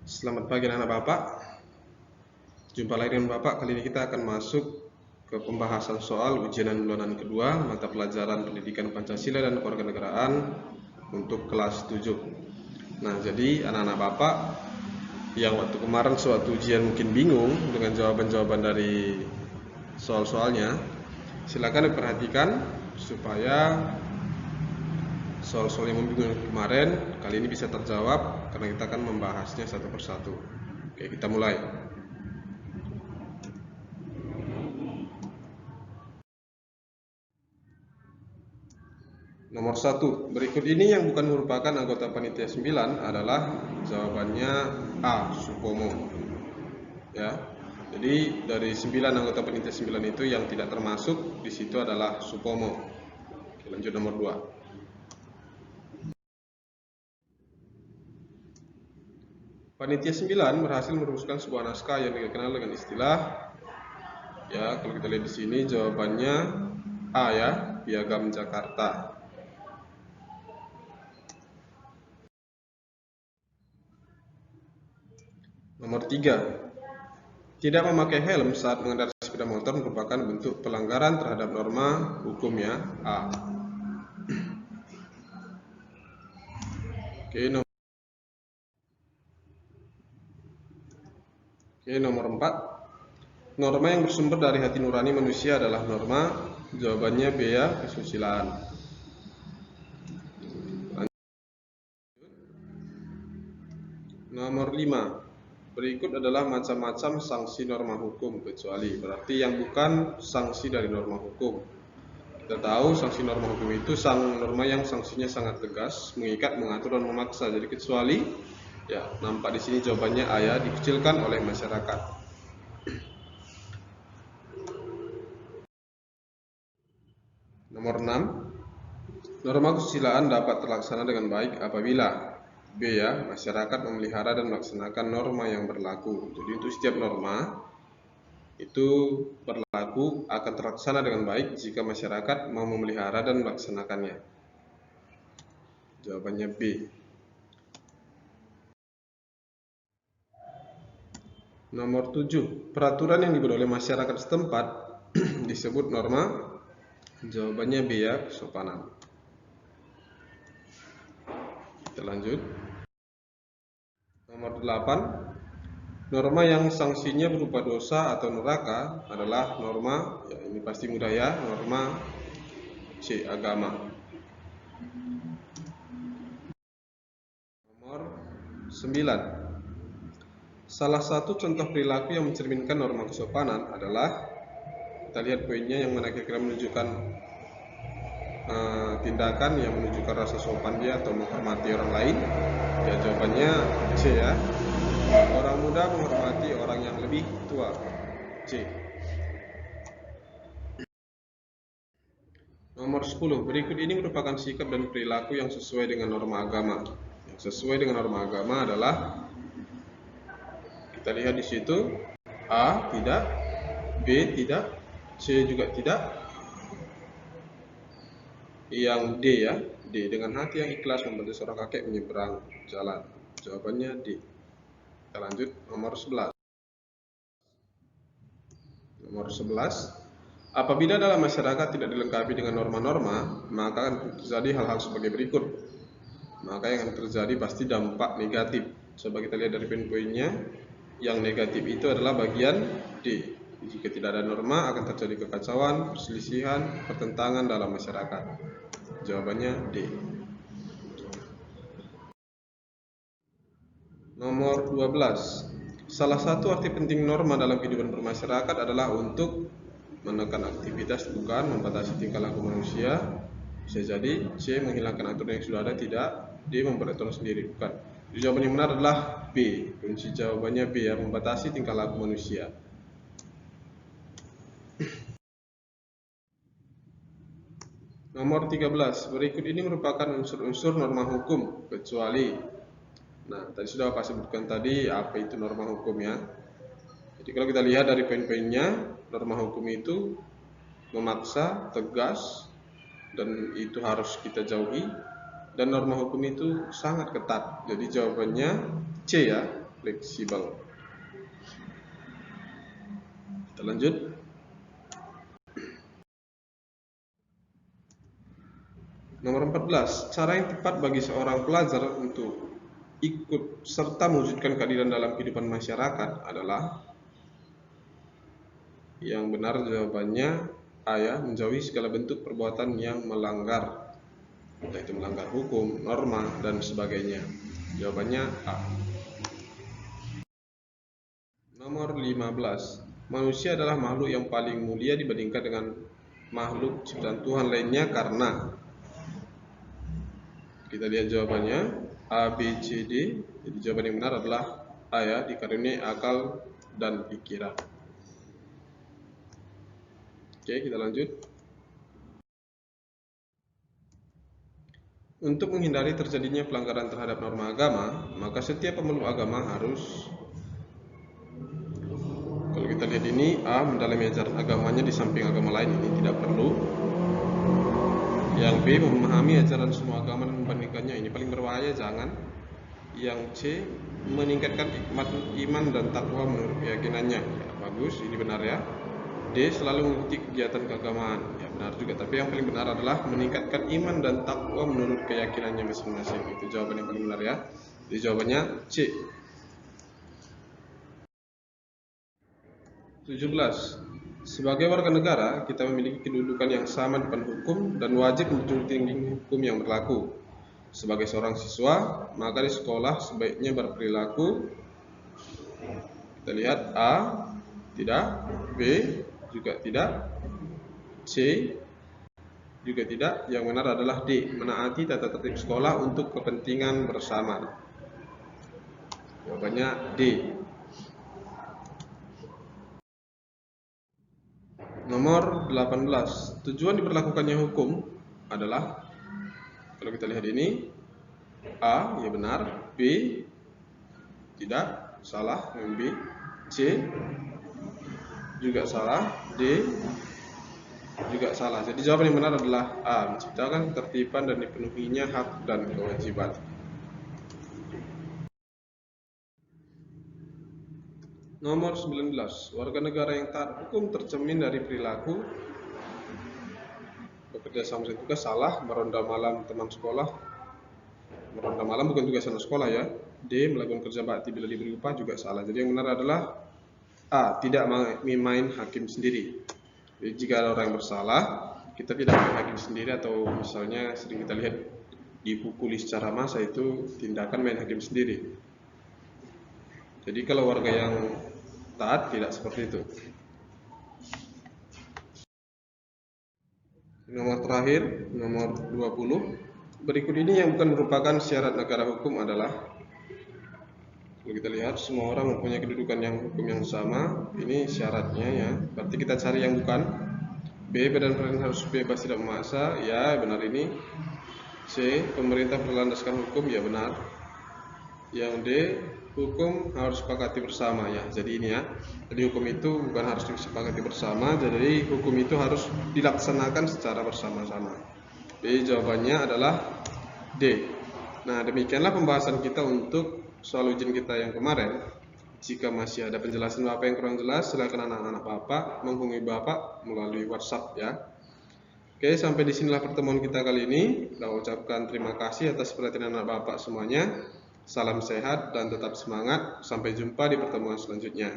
Selamat pagi anak Bapak. Jumpa lagi dengan Bapak. Kali ini kita akan masuk ke pembahasan soal ujian bulanan kedua mata pelajaran Pendidikan Pancasila dan Kewarganegaraan untuk kelas 7. Nah, jadi anak-anak Bapak yang waktu kemarin sewaktu ujian mungkin bingung dengan jawaban-jawaban dari soal-soalnya, silakan diperhatikan supaya soal-soal yang membingungkan kemarin kali ini bisa terjawab karena kita akan membahasnya satu persatu. Oke, kita mulai. Nomor 1, berikut ini yang bukan merupakan anggota panitia 9 adalah jawabannya A. Supomo. Ya. Jadi dari 9 anggota panitia 9 itu yang tidak termasuk di situ adalah Supomo. Oke, lanjut nomor 2. Panitia 9 berhasil merumuskan sebuah naskah yang dikenal dengan istilah, ya, kalau kita lihat di sini jawabannya A, ya, Piagam Jakarta. Nomor 3, tidak memakai helm saat mengendarai sepeda motor merupakan bentuk pelanggaran terhadap norma hukum, ya, A. Nomor 4, norma yang bersumber dari hati nurani manusia adalah norma, jawabannya B, ya, kesusilaan. Nomor 5, berikut adalah macam-macam sanksi norma hukum kecuali, berarti yang bukan sanksi dari norma hukum. Kita tahu sanksi norma hukum itu norma yang sanksinya sangat tegas, mengikat, mengatur, dan memaksa. Jadi kecuali, ya, nampak di sini jawabannya A, ya, dikucilkan oleh masyarakat. Nomor 6, norma kesusilaan dapat terlaksana dengan baik apabila B, ya, masyarakat memelihara dan melaksanakan norma yang berlaku. Jadi untuk setiap norma itu berlaku akan terlaksana dengan baik jika masyarakat mau memelihara dan melaksanakannya. Jawabannya B. Nomor 7, peraturan yang dibuat oleh masyarakat setempat disebut norma. Jawabannya B, ya, kesopanan. Kita lanjut. Nomor 8, norma yang sanksinya berupa dosa atau neraka adalah norma, ya, ini pasti mudah, ya, norma C, agama. Nomor 9, salah satu contoh perilaku yang mencerminkan norma kesopanan adalah, kita lihat poinnya yang mana kira-kira menunjukkan tindakan yang menunjukkan rasa sopan dia atau menghormati orang lain. Ya, jawabannya C, ya, orang muda menghormati orang yang lebih tua. C. Nomor 10, berikut ini merupakan sikap dan perilaku yang sesuai dengan norma agama. Yang sesuai dengan norma agama adalah, kita lihat di situ, A tidak, B tidak, C juga tidak. Yang D, ya, D, dengan hati yang ikhlas membantu seorang kakek menyeberang jalan. Jawabannya D. Kita lanjut nomor 11. Nomor 11, apabila dalam masyarakat tidak dilengkapi dengan norma-norma, maka akan terjadi hal-hal sebagai berikut. Maka yang akan terjadi pasti dampak negatif. Coba kita lihat dari poin-poinnya. Yang negatif itu adalah bagian D. Jika tidak ada norma akan terjadi kekacauan, perselisihan, pertentangan dalam masyarakat. Jawabannya D. Nomor 12, salah satu arti penting norma dalam kehidupan bermasyarakat adalah untuk menekan aktivitas, bukan membatasi tingkah laku manusia. Bisa jadi C, menghilangkan aturan yang sudah ada, tidak. D, membuat aturan sendiri, bukan. Jawaban yang benar adalah B. Kunci jawabannya B, ya, membatasi tingkah laku manusia. Nomor 13, berikut ini merupakan unsur-unsur norma hukum kecuali. Nah, tadi sudah Pak sebutkan tadi apa itu norma hukum, ya. Jadi kalau kita lihat dari poin-poinnya, norma hukum itu memaksa, tegas, dan itu harus kita jauhi. Dan norma hukum itu sangat ketat. Jadi jawabannya C, ya, fleksibel. Kita lanjut. Nomor 14, cara yang tepat bagi seorang pelajar untuk ikut serta mewujudkan keadilan dalam kehidupan masyarakat adalah, yang benar jawabannya A ya, menjauhi segala bentuk perbuatan yang melanggar, yaitu melanggar hukum, norma, dan sebagainya. Jawabannya A. Nomor 15, manusia adalah makhluk yang paling mulia dibandingkan dengan makhluk ciptaan Tuhan lainnya karena, kita lihat jawabannya A, B, C, D. Jadi jawaban yang benar adalah A ya, dikaruniai akal dan pikiran. Oke, kita lanjut. Untuk menghindari terjadinya pelanggaran terhadap norma agama, maka setiap pemeluk agama harus, kalau kita lihat ini, A, mendalami ajaran agamanya di samping agama lain, ini tidak perlu. Yang B, memahami ajaran semua agama dan membandingkannya, ini paling berbahaya, jangan. Yang C, meningkatkan iman dan takwa menurut keyakinannya, ya, bagus, ini benar ya. D, selalu mengikuti kegiatan keagamaan, ya benar juga, tapi yang paling benar adalah meningkatkan iman dan takwa menurut keyakinannya masing-masing. Itu jawaban yang paling benar ya. Jadi jawabannya C. 17. Sebagai warga negara, kita memiliki kedudukan yang sama di depan hukum dan wajib menjunjung tinggi hukum yang berlaku. Sebagai seorang siswa, maka di sekolah sebaiknya berperilaku, kita lihat A, tidak, B, juga tidak, C, juga tidak. Yang benar adalah D, menaati tata tertib sekolah untuk kepentingan bersama. Jawabannya D. Nomor 18, tujuan diberlakukannya hukum adalah, kalau kita lihat ini, A, ya benar, B, tidak, salah, yang B, C, juga salah, D, juga salah. Jadi jawaban yang benar adalah A, menciptakan ketertiban dan dipenuhinya hak dan kewajiban. Nomor 19, warga negara yang taat hukum tercermin dari perilaku bekerja sama tugas, salah, meronda malam teman sekolah. Meronda malam bukan tugas anak sekolah ya. D, melakukan kerja bakti bila diberi upah, juga salah. Jadi yang benar adalah A, tidak main hakim sendiri. Jadi jika ada orang yang bersalah, kita tidak main hakim sendiri, atau misalnya sering kita lihat dipukuli secara massa, itu tindakan main hakim sendiri. Jadi kalau warga yang taat tidak seperti itu. Nomor terakhir, nomor 20. Berikut ini yang bukan merupakan syarat negara hukum adalah, kalau kita lihat semua orang mempunyai kedudukan yang hukum yang sama, ini syaratnya ya. Berarti kita cari yang bukan. B, badan pemerintah harus bebas tidak memaksa, ya benar ini. C, pemerintah berlandaskan hukum, ya benar. Yang D, hukum harus disepakati bersama, ya. Jadi ini ya. Jadi hukum itu bukan harus disepakati bersama, jadi hukum itu harus dilaksanakan secara bersama-sama. Jadi jawabannya adalah D. Nah, demikianlah pembahasan kita untuk soal ujian kita yang kemarin. Jika masih ada penjelasan Bapak yang kurang jelas, silakan anak-anak Bapak menghubungi Bapak melalui WhatsApp ya. Oke, sampai di sinilah pertemuan kita kali ini. Saya ucapkan terima kasih atas perhatian anak Bapak semuanya. Salam sehat dan tetap semangat. Sampai jumpa di pertemuan selanjutnya.